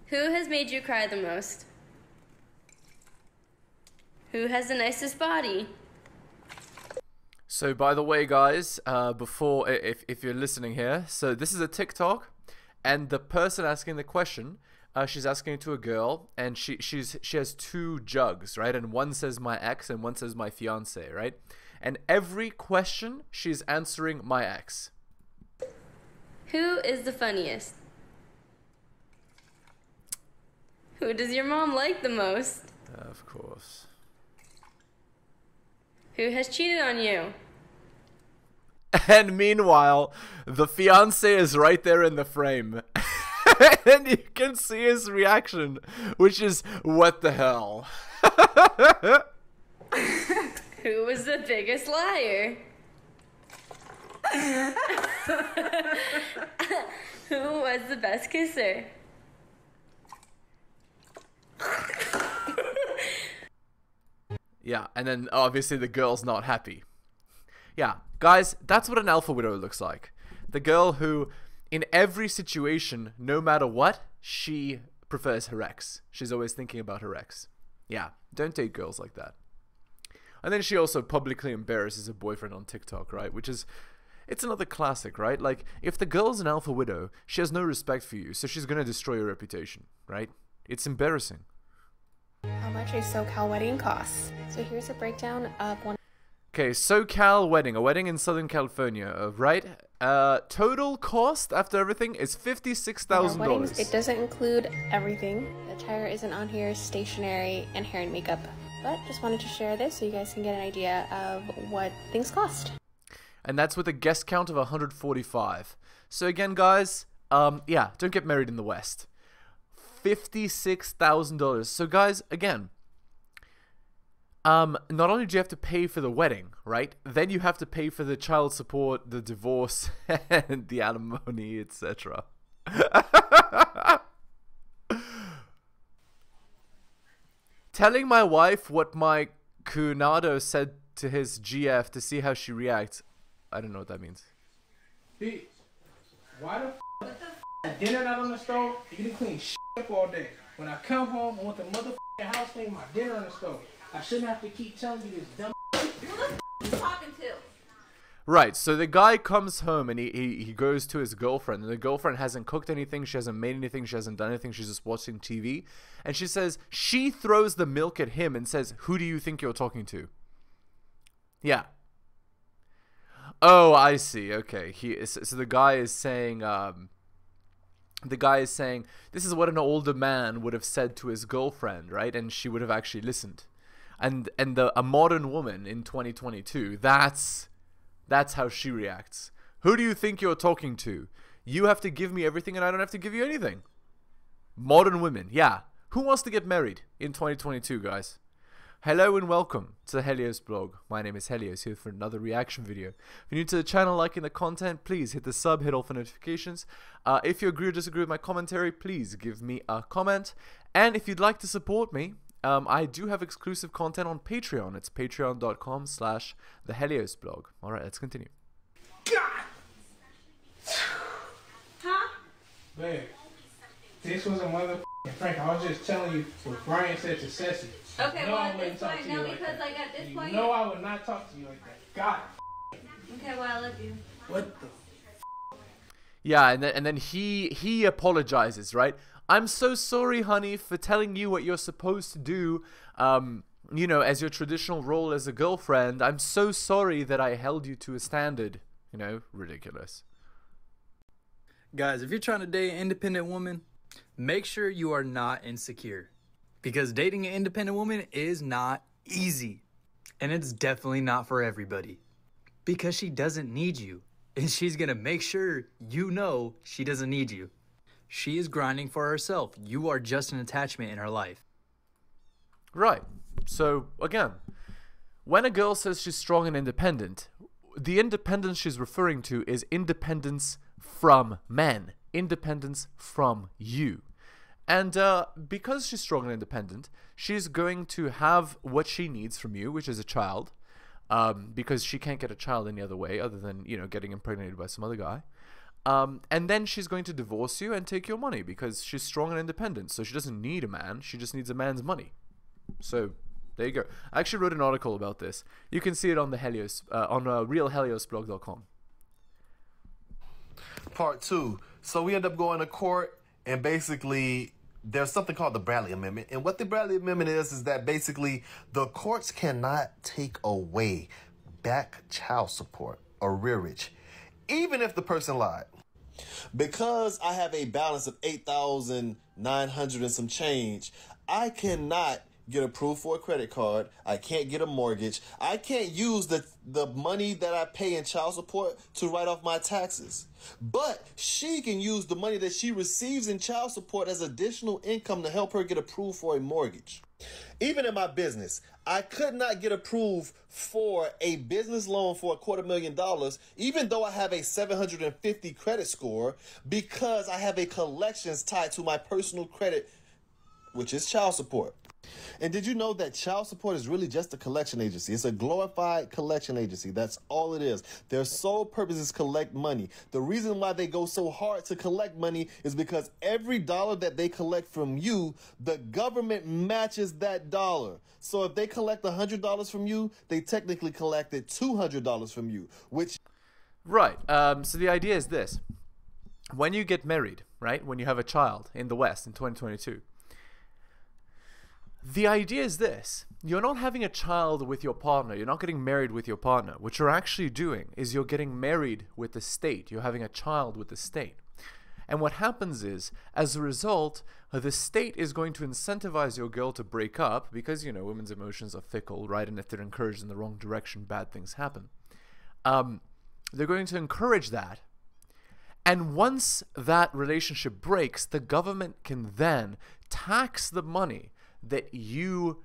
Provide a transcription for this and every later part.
Who has made you cry the most? Who has the nicest body? So by the way, guys, before if you're listening here, so this is a TikTok, and the person asking the question, she's asking it to a girl, and she has two jugs, right? And one says my ex, and one says my fiance, right? And every question she's answering my ex. Who is the funniest? Who does your mom like the most? Of course. Who has cheated on you? And meanwhile, the fiance is right there in the frame. And you can see his reaction, which is, what the hell? Who was the biggest liar? Who was the best kisser? Yeah, and then obviously the girl's not happy. Yeah, guys, that's what an alpha widow looks like. The girl who, in every situation, no matter what, she prefers her ex. She's always thinking about her ex. Yeah, don't date girls like that. And then she also publicly embarrasses her boyfriend on TikTok, right? Which is, it's another classic, right? Like, if the girl's an alpha widow, she has no respect for you, so she's gonna destroy your reputation, right? It's embarrassing. How much a SoCal wedding costs. So here's a breakdown of one. Okay, SoCal wedding, a wedding in Southern California, right? Total cost after everything is $56,000. It doesn't include everything. The attire isn't on here, stationery, and hair and makeup. But just wanted to share this so you guys can get an idea of what things cost. And that's with a guest count of 145. So again, guys, yeah, don't get married in the West. $56,000. So guys, again, not only do you have to pay for the wedding, right? Then you have to pay for the child support, the divorce, and the alimony, etc. Telling my wife what my cunado said to his GF to see how she reacts. I don't know what that means. Bitch, why the f dinner not on the stove? You didn't clean shit up all day. When I come home, I want the motherfucking house clean, my dinner on the stove. I shouldn't have to keep telling you this dumb. Who the f you talking to? Right, so the guy comes home and he goes to his girlfriend, and the girlfriend hasn't cooked anything, she hasn't made anything, she hasn't done anything, she's just watching TV. And she says, she throws the milk at him and says, who do you think you're talking to? Yeah. Oh, I see, okay. So the guy is saying, this is what an older man would have said to his girlfriend, right? And she would have actually listened. And a modern woman in 2022, that's how she reacts. Who do you think you're talking to? You have to give me everything and I don't have to give you anything. Modern women, yeah. Who wants to get married in 2022, guys? Hello and welcome to the Helios blog. My name is Helios, here for another reaction video. If you're new to the channel, liking the content, please hit the sub, hit all for notifications. If you agree or disagree with my commentary, please give me a comment. And if you'd like to support me, I do have exclusive content on Patreon. It's patreon.com/theheliosblog. Alright, let's continue. Huh? Man, this was a motherfucking prank. I was just telling you what Brian said to Ceci. Okay, No, well I at wouldn't this talk point, to you no, like because that. like at this point. No, I would not talk to you like that. God. Okay, well I love you. What the? Yeah, and then he apologizes, right? I'm so sorry, honey, for telling you what you're supposed to do, you know, as your traditional role as a girlfriend. I'm so sorry that I held you to a standard. You know, ridiculous. Guys, if you're trying to date an independent woman, make sure you are not insecure. Because dating an independent woman is not easy. And it's definitely not for everybody. Because she doesn't need you. And she's gonna make sure you know she doesn't need you. She is grinding for herself. You are just an attachment in her life. Right. So, again, when a girl says she's strong and independent, the independence she's referring to is independence from men. Independence from you. And because she's strong and independent, she's going to have what she needs from you, which is a child. Because she can't get a child any other way other than, you know, getting impregnated by some other guy. And then she's going to divorce you and take your money because she's strong and independent. So she doesn't need a man. She just needs a man's money. So there you go. I actually wrote an article about this. You can see it on the Helios, on realheliosblog.com. Part 2. So we end up going to court, and basically there's something called the Bradley Amendment. And what the Bradley Amendment is that basically the courts cannot take away back child support or rearage, even if the person lied. Because I have a balance of $8,900 and some change, I cannot get approved for a credit card. I can't get a mortgage. I can't use the money that I pay in child support to write off my taxes. But she can use the money that she receives in child support as additional income to help her get approved for a mortgage. Even in my business, I could not get approved for a business loan for $250,000, even though I have a 750 credit score, because I have a collections tied to my personal credit, which is child support. And did you know that child support is really just a collection agency? It's a glorified collection agency. That's all it is. Their sole purpose is collect money. The reason why they go so hard to collect money is because every dollar that they collect from you, the government matches that dollar. So if they collect $100 from you, they technically collected $200 from you, which... Right. So the idea is this. When you get married, right, when you have a child in the West in 2022, the idea is this. You're not having a child with your partner. You're not getting married with your partner. What you're actually doing is you're getting married with the state. You're having a child with the state. And what happens is, as a result, the state is going to incentivize your girl to break up because, you know, women's emotions are fickle, right? And if they're encouraged in the wrong direction, bad things happen. They're going to encourage that. And once that relationship breaks, the government can then tax the money that you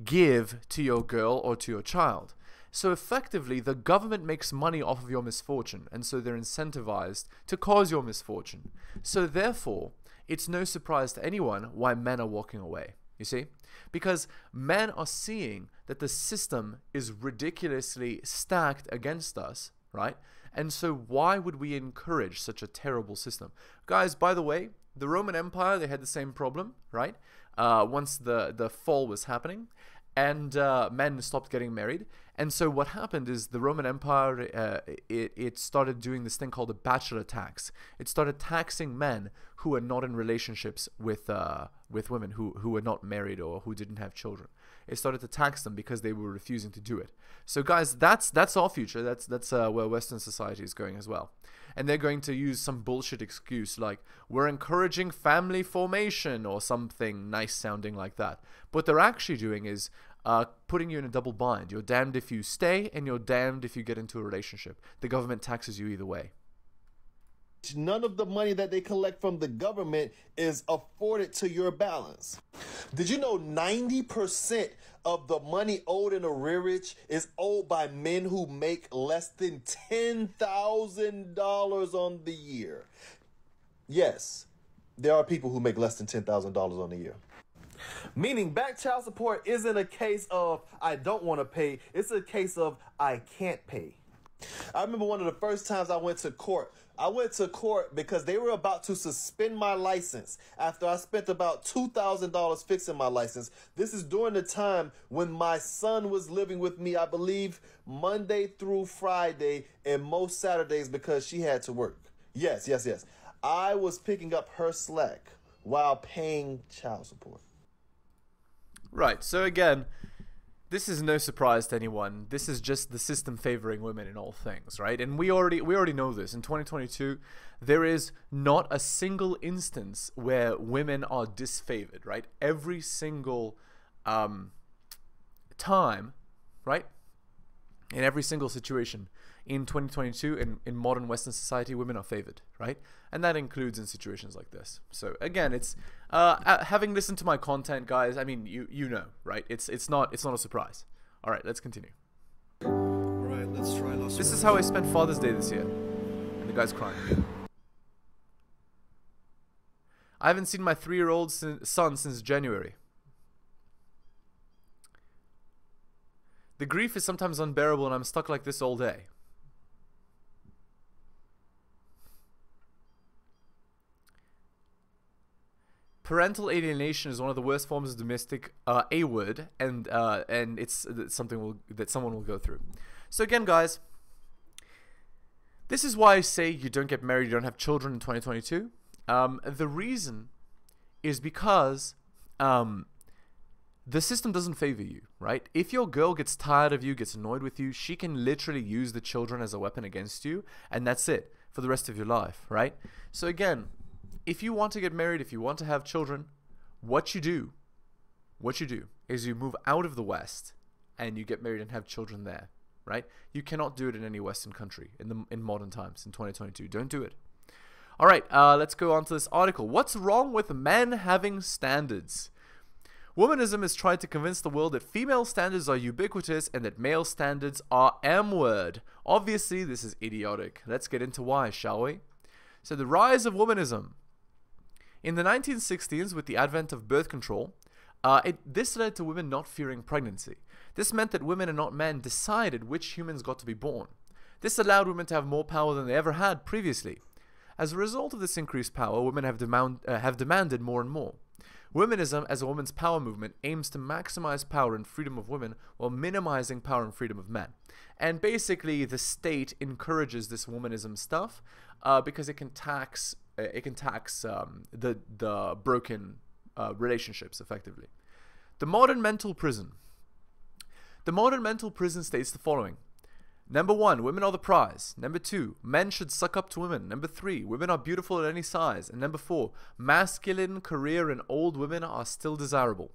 give to your girl or to your child. So effectively, the government makes money off of your misfortune, and so they're incentivized to cause your misfortune. So therefore, it's no surprise to anyone why men are walking away, you see? Because men are seeing that the system is ridiculously stacked against us, right? And so why would we encourage such a terrible system? Guys, by the way, the Roman Empire, they had the same problem, right? Once the fall was happening, and men stopped getting married. And so what happened is the Roman Empire, it started doing this thing called a bachelor tax. It started taxing men who were not in relationships with women who were not married or who didn't have children. It started to tax them because they were refusing to do it. So guys, that's our future. That's where Western society is going as well. And they're going to use some bullshit excuse like, we're encouraging family formation or something nice sounding like that. What they're actually doing is putting you in a double bind. You're damned if you stay, and you're damned if you get into a relationship. The government taxes you either way. None of the money that they collect from the government is afforded to your balance. Did you know 90% of the money owed in arrearage is owed by men who make less than $10,000 on the year? Yes, there are people who make less than $10,000 on the year. Meaning back child support isn't a case of I don't want to pay, it's a case of I can't pay. I remember one of the first times I went to court. I went to court because they were about to suspend my license after I spent about $2,000 fixing my license. This is during the time when my son was living with me, I believe, Monday through Friday and most Saturdays because she had to work. Yes. I was picking up her slack while paying child support. Right, so again, this is no surprise to anyone. This is just the system favoring women in all things, right? And we already know this. In 2022, there is not a single instance where women are disfavored, right? Every single time, right? In every single situation in 2022 in modern Western society, women are favored, right? And that includes in situations like this. So again, it's having listened to my content, guys, I mean, you know, right? It's not a surprise. All right, let's continue. All right, let's try last This is how I spent Father's Day this year. And the guy's crying. I haven't seen my 3-year-old son since January. The grief is sometimes unbearable and I'm stuck like this all day. Parental alienation is one of the worst forms of domestic A-word, and it's something that someone will go through. So again, guys, this is why I say you don't get married, you don't have children in 2022. The reason is because the system doesn't favor you, right? If your girl gets tired of you, gets annoyed with you, she can literally use the children as a weapon against you, and that's it for the rest of your life, right? So again, if you want to get married, if you want to have children, what you do is you move out of the West and you get married and have children there, right? You cannot do it in any Western country in modern times, in 2022. Don't do it. All right, let's go on to this article. What's wrong with men having standards? Womanism has tried to convince the world that female standards are ubiquitous and that male standards are M-word. Obviously, this is idiotic. Let's get into why, shall we? So the rise of womanism. In the 1960s, with the advent of birth control, this led to women not fearing pregnancy. This meant that women and not men decided which humans got to be born. This allowed women to have more power than they ever had previously. As a result of this increased power, women have demanded more and more. Womanism, as a women's power movement, aims to maximize power and freedom of women while minimizing power and freedom of men. And basically, the state encourages this womanism stuff because it can tax the broken relationships effectively. The modern mental prison. The modern mental prison states the following. Number 1, women are the prize. Number 2, men should suck up to women. Number 3, women are beautiful at any size. And number 4, masculine, career, and old women are still desirable.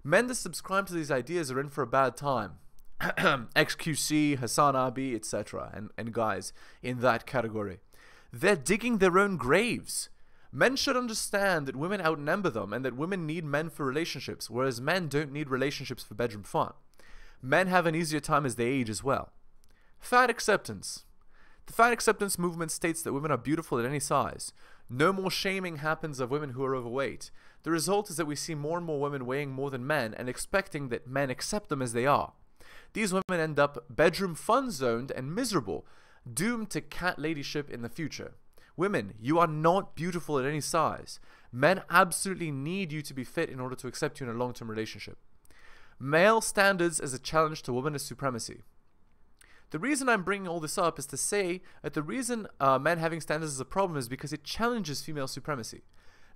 Men that subscribe to these ideas are in for a bad time. XQC, Hassan Abi, etc. And guys in that category. They're digging their own graves. Men should understand that women outnumber them and that women need men for relationships, whereas men don't need relationships for bedroom fun. Men have an easier time as they age as well. Fat acceptance. The fat acceptance movement states that women are beautiful at any size. No more shaming happens of women who are overweight. The result is that we see more and more women weighing more than men and expecting that men accept them as they are. These women end up bedroom fun zoned and miserable, doomed to cat ladyship in the future. Women, you are not beautiful at any size. Men absolutely need you to be fit in order to accept you in a long-term relationship. Male standards as a challenge to womanist supremacy. The reason I'm bringing all this up is to say that the reason men having standards is a problem is because it challenges female supremacy.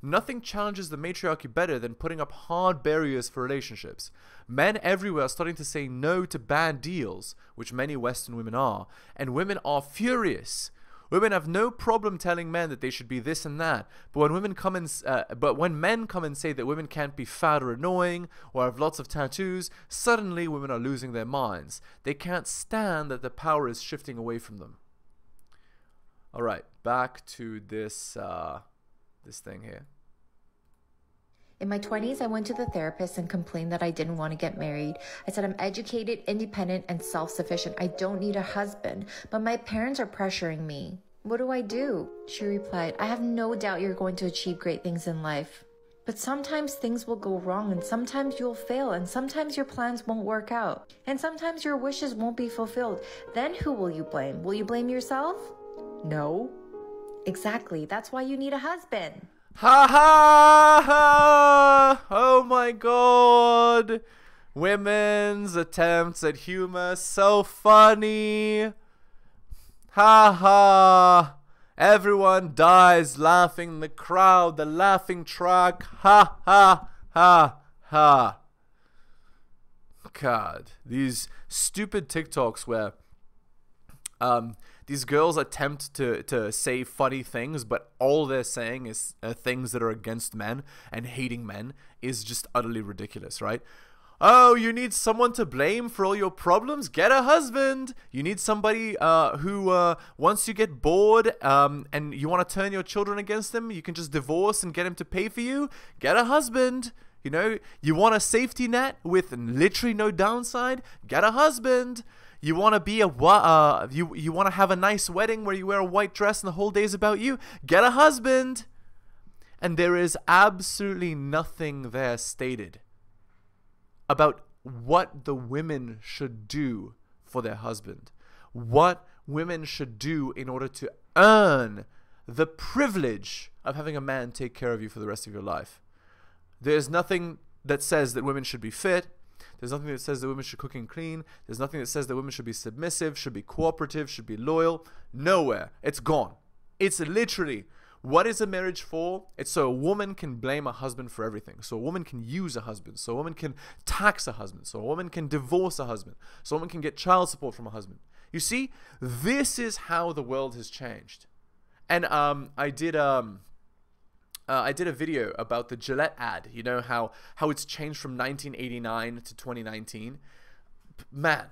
Nothing challenges the matriarchy better than putting up hard barriers for relationships. Men everywhere are starting to say no to bad deals, which many Western women are, and women are furious. Women have no problem telling men that they should be this and that, but when men come and say that women can't be fat or annoying or have lots of tattoos, suddenly women are losing their minds. They can't stand that the power is shifting away from them. All right, back to this thing here. In my 20s, I went to the therapist and complained that I didn't want to get married. I said I'm educated, independent, and self-sufficient. I don't need a husband, but my parents are pressuring me. What do I do? She replied, I have no doubt you're going to achieve great things in life. But sometimes things will go wrong, and sometimes you'll fail, and sometimes your plans won't work out, and sometimes your wishes won't be fulfilled. Then who will you blame? Will you blame yourself? No. Exactly. That's why you need a husband. Ha ha ha! Oh my god! Women's attempts at humor, so funny! Ha ha! Everyone dies laughing in the crowd, the laughing track. Ha ha ha ha! God, these stupid TikToks where these girls attempt to say funny things, but all they're saying is things that are against men and hating men is just utterly ridiculous, right? Oh, you need someone to blame for all your problems? Get a husband! You need somebody who, once you get bored and you want to turn your children against them, you can just divorce and get him to pay for you? Get a husband! You know, you want a safety net with literally no downside? Get a husband! You want to be you want to have a nice wedding where you wear a white dress and the whole day is about you? Get a husband! And there is absolutely nothing there stated about what the women should do for their husband. What women should do in order to earn the privilege of having a man take care of you for the rest of your life. There's nothing that says that women should be fit. There's nothing that says that women should cook and clean. There's nothing that says that women should be submissive, should be cooperative, should be loyal. Nowhere. It's gone. It's literally, what is a marriage for? It's so a woman can blame a husband for everything. So a woman can use a husband. So a woman can tax a husband. So a woman can divorce a husband. So a woman can get child support from a husband. You see, this is how the world has changed. And I did a video about the Gillette ad. You know how it's changed from 1989 to 2019. Man,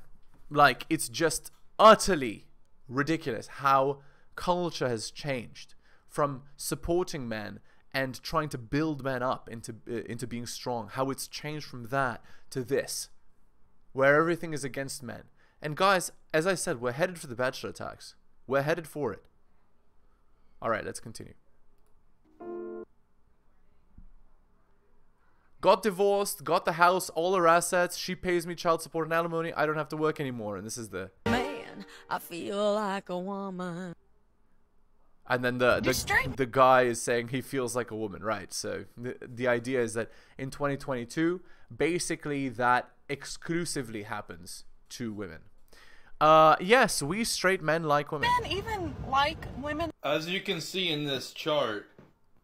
like, it's just utterly ridiculous how culture has changed from supporting men and trying to build men up into being strong. How it's changed from that to this, where everything is against men. And guys, as I said, we're headed for the bachelor tax. We're headed for it. All right, let's continue. Got divorced, got the house, all her assets. She pays me child support and alimony. I don't have to work anymore. And this is the man. I feel like a woman. And then the guy is saying he feels like a woman, right? So the idea is that in 2022, basically that exclusively happens to women. Yes, we straight men like women. Men even like women. As you can see in this chart,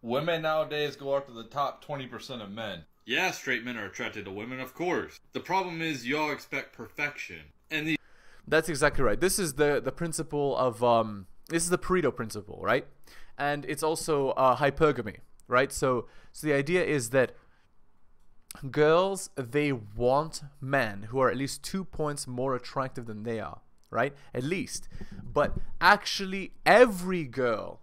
women nowadays go after the top 20% of men. Yeah, straight men are attracted to women, of course. The problem is y'all expect perfection. And that's exactly right. This is the principle of this is the Pareto principle, right? And it's also hypergamy, right? So the idea is that girls, they want men who are at least 2 points more attractive than they are, right? At least. But actually every girl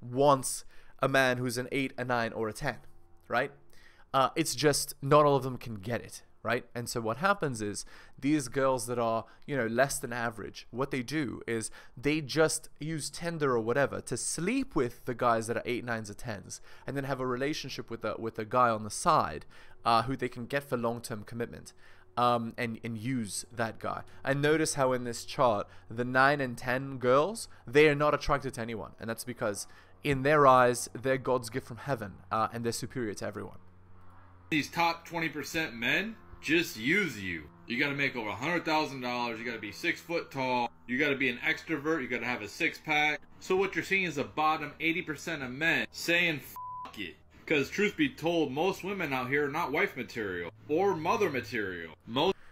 wants a man who's an 8, a 9, or a 10, right? It's just not all of them can get it, right? And so what happens is these girls that are, you know, less than average, what they do is they just use Tinder or whatever to sleep with the guys that are 8, 9s, or 10s, and then have a relationship with a guy on the side who they can get for long-term commitment. And use that guy. And notice how in this chart, the 9 and 10 girls, they are not attracted to anyone. And that's because in their eyes, they're God's gift from heaven, and they're superior to everyone. these top 20% men just use you. You gotta make over $100,000, you gotta be 6 foot tall, you gotta be an extrovert, you gotta have a 6-pack. So what you're seeing is the bottom 80% of men saying f*** it. Because truth be told, most women out here are not wife material or mother material.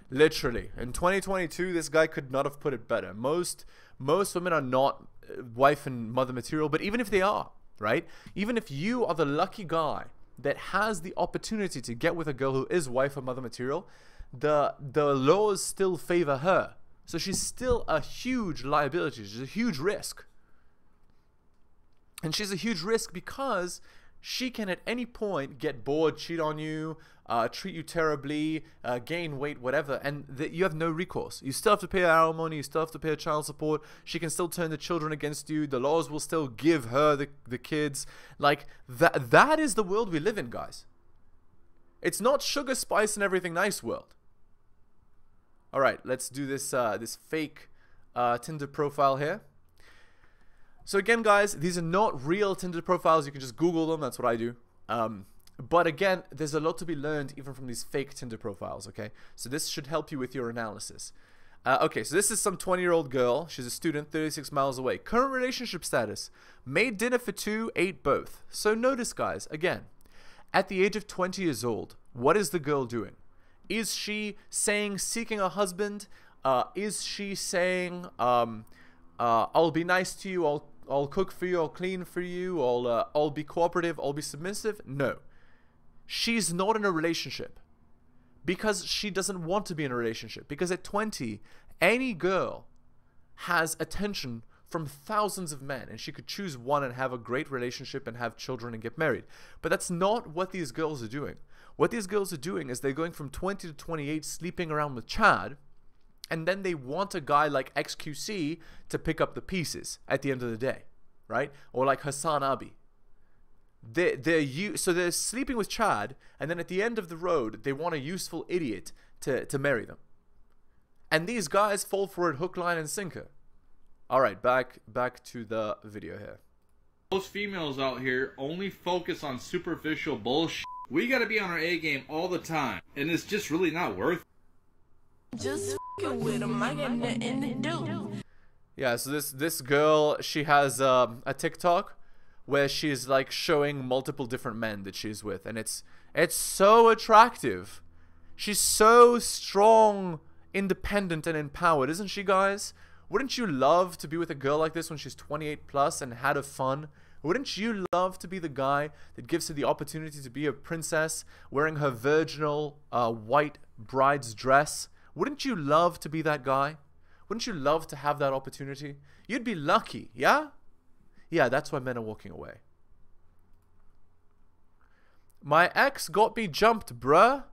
Literally, in 2022, this guy could not have put it better. Most women are not wife and mother material, but even if they are, right? Even if you are the lucky guy that has the opportunity to get with a girl who is wife or mother material, the laws still favor her. So she's still a huge liability. She's a huge risk. And she's a huge risk because she can at any point get bored, cheat on you, treat you terribly, gain weight, whatever, and you have no recourse. You still have to pay her alimony, you still have to pay her child support. She can still turn the children against you. The laws will still give her the kids. Like, that is the world we live in, guys. It's not sugar, spice, and everything nice world. All right, let's do this this fake Tinder profile here. So again, guys, these are not real Tinder profiles. You can just Google them. That's what I do. But again, there's a lot to be learned even from these fake Tinder profiles, okay? So this should help you with your analysis. Okay, so this is some 20-year-old girl. She's a student, 36 miles away. Current relationship status: made dinner for 2, ate both. So notice, guys, again, at the age of 20 years old, what is the girl doing? Is she saying seeking a husband? Is she saying, I'll be nice to you, I'll cook for you, I'll clean for you, I'll be cooperative, I'll be submissive? No. She's not in a relationship because she doesn't want to be in a relationship. Because at 20, any girl has attention from thousands of men, and she could choose one and have a great relationship and have children and get married. But that's not what these girls are doing. What these girls are doing is they're going from 20 to 28 sleeping around with Chad, and then they want a guy like XQC to pick up the pieces at the end of the day, right? Or like Hassan Abi. So they're sleeping with Chad, and then at the end of the road, they want a useful idiot to marry them. And these guys fall for it hook, line, and sinker. All right, back to the video here. Most females out here only focus on superficial bullshit. We gotta be on our A game all the time, and it's just really not worth it. Just f***ing with him, I got nothing to do. Yeah, so this girl, she has a TikTok where she's like showing multiple different men that she's with, and it's so attractive. She's so strong, independent, and empowered, isn't she, guys? Wouldn't you love to be with a girl like this when she's 28 plus and had a fun? Wouldn't you love to be the guy that gives her the opportunity to be a princess wearing her virginal white bride's dress? Wouldn't you love to be that guy? Wouldn't you love to have that opportunity? You'd be lucky, yeah? Yeah, that's why men are walking away. My ex got me jumped, bruh.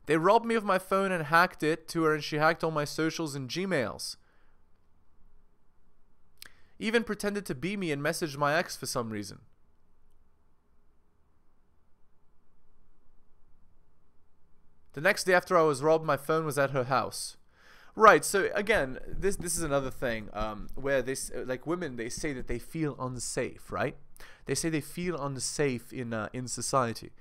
They robbed me of my phone and hacked it to her, and she hacked all my socials and Gmails. Even pretended to be me and messaged my ex for some reason. The next day after I was robbed, my phone was at her house. Right, so again, this is another thing where this, like women, they say that they feel unsafe, right? They say they feel unsafe in society.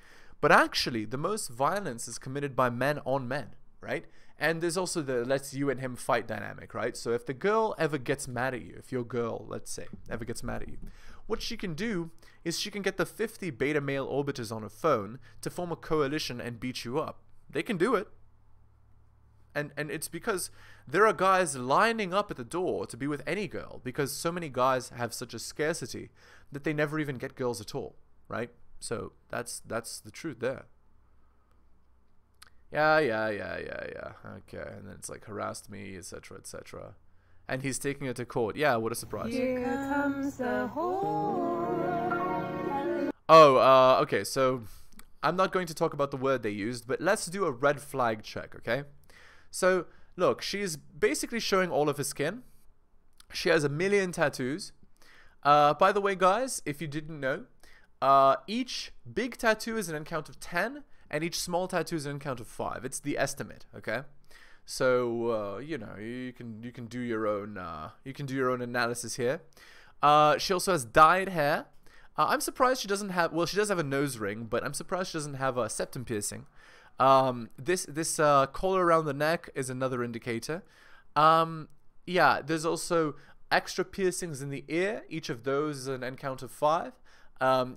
But actually, the most violence is committed by men on men, right? And there's also the let's you and him fight dynamic, right? So if the girl ever gets mad at you, if your girl, let's say, ever gets mad at you, what she can do is she can get the 50 beta male orbiters on her phone to form a coalition and beat you up. They can do it. And it's because there are guys lining up at the door to be with any girl because so many guys have such a scarcity that they never even get girls at all, right? So that's the truth there. Yeah. Okay, and then it's like harassed me, etc., etc. And he's taking her to court. Yeah, what a surprise. Here comes the whore. Oh, okay, so I'm not going to talk about the word they used, but let's do a red flag check, okay? So, look, she's basically showing all of her skin. She has 1 million tattoos. By the way, guys, if you didn't know, each big tattoo is an end count of 10, and each small tattoo is an end count of 5. It's the estimate, okay? So, you know, you can do your own analysis here. She also has dyed hair. I'm surprised she doesn't have, well, she does have a nose ring, but I'm surprised she doesn't have a septum piercing. This collar around the neck is another indicator. Yeah, there's also extra piercings in the ear. Each of those is an end count of 5.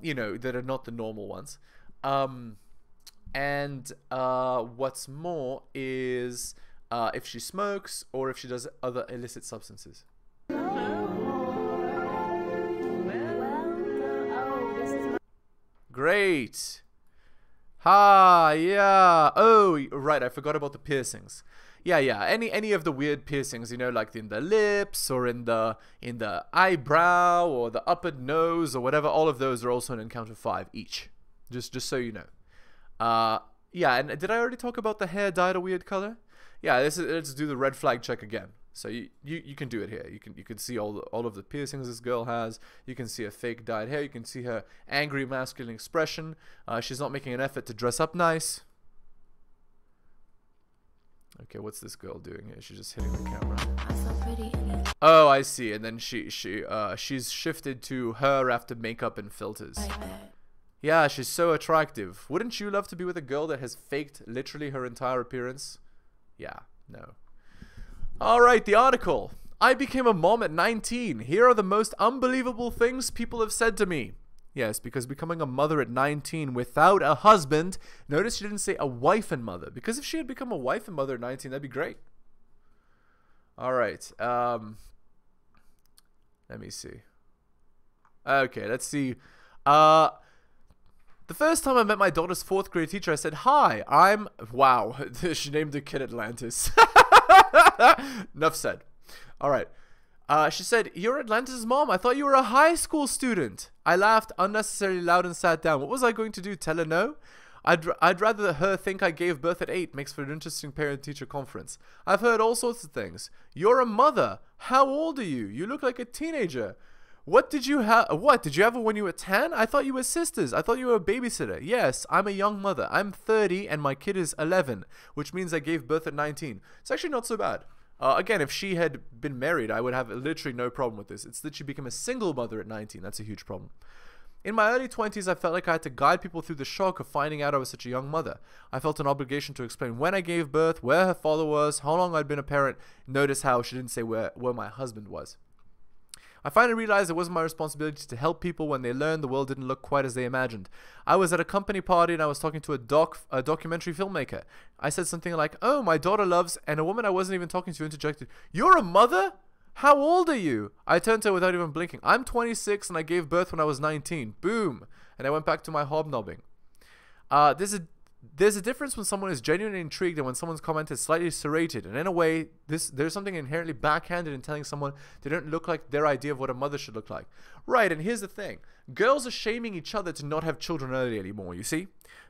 You know, that are not the normal ones. And what's more is if she smokes or if she does other illicit substances. Great. Ha, yeah. Oh, right, I forgot about the piercings. Yeah. Any of the weird piercings, you know, like in the lips or in the eyebrow or the upper nose or whatever, all of those are also an encounter 5 each. Just so you know. Yeah, and did I already talk about the hair dyed a weird color? Yeah, let's do the red flag check again. So you can do it here. You can see all of the piercings this girl has. You can see her fake dyed hair. You can see her angry masculine expression. She's not making an effort to dress up nice. Okay, what's this girl doing here? She's just hitting the camera. Oh, I see. And then she's shifted to her after makeup and filters. Yeah, she's so attractive. Wouldn't you love to be with a girl that has faked literally her entire appearance? Yeah, no. Alright, the article. I became a mom at 19. Here are the most unbelievable things people have said to me. Yes, because becoming a mother at 19 without a husband, notice she didn't say a wife and mother, because if she had become a wife and mother at 19, that'd be great. Alright, let me see. Okay, let's see. The first time I met my daughter's 4th grade teacher, I said, "Hi, I'm..." Wow, she named the kid Atlantis. Enough said. Alright. She said, "You're Atlantis' mom? I thought you were a high school student." I laughed unnecessarily loud and sat down. What was I going to do? Tell her no? I'd rather her think I gave birth at 8. Makes for an interesting parent-teacher conference. I've heard all sorts of things. You're a mother. How old are you? You look like a teenager. What did you have? What did you have when you were 10? I thought you were sisters. I thought you were a babysitter. Yes, I'm a young mother. I'm 30 and my kid is 11, which means I gave birth at 19. It's actually not so bad. Again, if she had been married, I would have literally no problem with this. It's that she became a single mother at 19. That's a huge problem. In my early 20s, I felt like I had to guide people through the shock of finding out I was such a young mother. I felt an obligation to explain when I gave birth, where her father was, how long I'd been a parent. Notice how she didn't say where my husband was. I finally realized it wasn't my responsibility to help people when they learned the world didn't look quite as they imagined. I was at a company party and I was talking to a documentary filmmaker. I said something like, "Oh, my daughter loves," and a woman I wasn't even talking to interjected, "You're a mother? How old are you?" I turned to her without even blinking. "I'm 26 and I gave birth when I was 19. Boom. And I went back to my hobnobbing. There's a difference when someone is genuinely intrigued and when someone's comment is slightly serrated. And in a way, there's something inherently backhanded in telling someone they don't look like their idea of what a mother should look like. Right, and here's the thing. Girls are shaming each other to not have children early anymore, you see?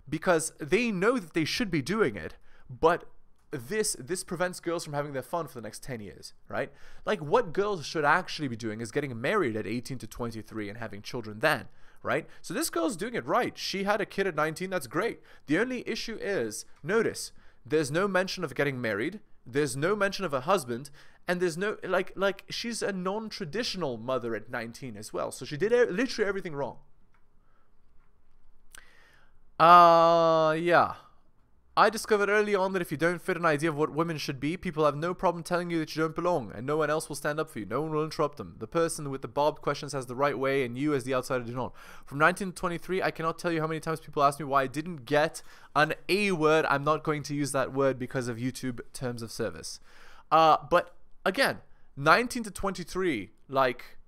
Because they know that they should be doing it, but this prevents girls from having their fun for the next 10 years, right? Like, what girls should actually be doing is getting married at 18 to 23 and having children then, right? So this girl's doing it right. She had a kid at 19. That's great. The only issue is, notice, there's no mention of getting married. There's no mention of a husband. And there's no, like she's a non-traditional mother at 19 as well. So she did literally everything wrong. Yeah. I discovered early on that if you don't fit an idea of what women should be, people have no problem telling you that you don't belong, and no one else will stand up for you. No one will interrupt them. The person with the barbed questions has the right way, and you as the outsider do not. From 19 to 23, I cannot tell you how many times people ask me why I didn't get an A word. I'm not going to use that word because of YouTube terms of service. But again, 19 to 23, like,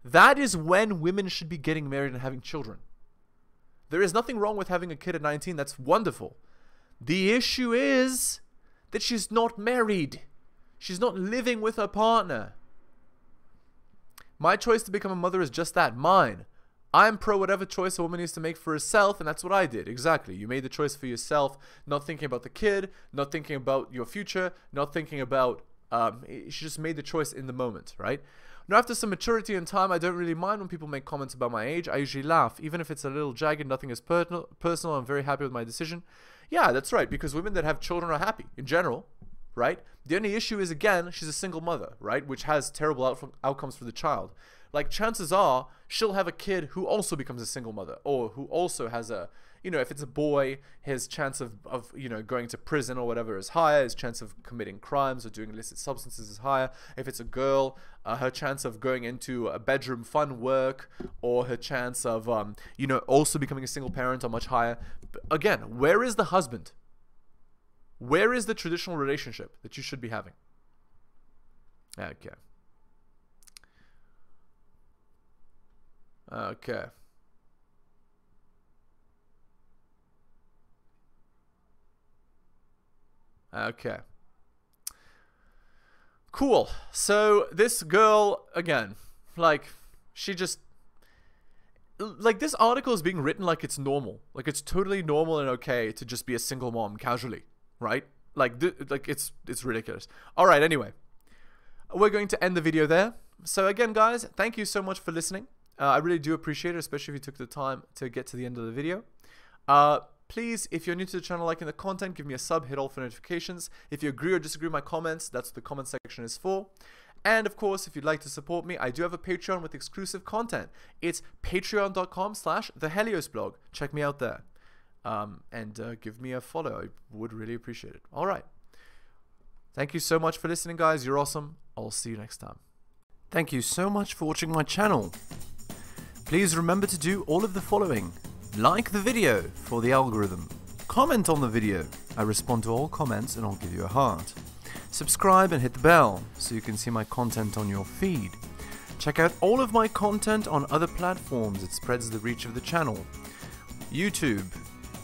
that is when women should be getting married and having children. There is nothing wrong with having a kid at 19. That's wonderful. The issue is that she's not married. She's not living with her partner. My choice to become a mother is just that, mine. I'm pro whatever choice a woman needs to make for herself, and that's what I did. Exactly. You made the choice for yourself, not thinking about the kid, not thinking about your future, not thinking about, she just made the choice in the moment, right? Now, after some maturity and time, I don't really mind when people make comments about my age. I usually laugh. Even if it's a little jagged, nothing is personal, I'm very happy with my decision. Yeah, that's right, because women that have children are happy, in general, right? The only issue is, again, she's a single mother, right? Which has terrible outcomes for the child. Like, chances are, she'll have a kid who also becomes a single mother, or who also has a, you know, if it's a boy, his chance of you know, going to prison or whatever is higher. His chance of committing crimes or doing illicit substances is higher. If it's a girl, her chance of going into a bedroom fun work, or her chance of, you know, also becoming a single parent are much higher. But again, where is the husband? Where is the traditional relationship that you should be having? Okay. Okay. Okay. Cool. So this girl, again, like, she just, like, this article is being written like it's normal. Like, it's totally normal and okay to just be a single mom casually, right? Like, it's ridiculous. All right, anyway. We're going to end the video there. So again, guys, thank you so much for listening. I really do appreciate it, especially if you took the time to get to the end of the video. Please, if you're new to the channel, liking the content, give me a sub, hit all for notifications. If you agree or disagree with my comments, that's what the comment section is for. And of course, if you'd like to support me, I do have a Patreon with exclusive content. It's patreon.com/theheliosblog. Check me out there. And give me a follow. I would really appreciate it. All right. Thank you so much for listening, guys. You're awesome. I'll see you next time. Thank you so much for watching my channel. Please remember to do all of the following. Like the video for the algorithm. Comment on the video. I respond to all comments and I'll give you a heart. Subscribe and hit the bell so you can see my content on your feed. Check out all of my content on other platforms. It spreads the reach of the channel. YouTube,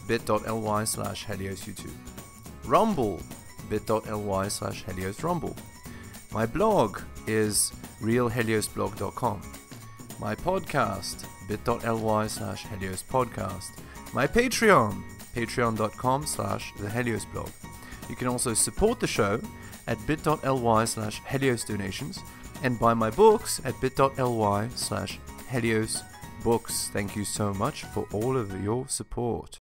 bit.ly/Helios YouTube. Rumble, bit.ly/Helios Rumble. My blog is realheliosblog.com. My podcast, bit.ly/Helios Podcast. My Patreon, patreon.com/theheliosblog. You can also support the show at bit.ly/Helios donations and buy my books at bit.ly/Helios books. Thank you so much for all of your support.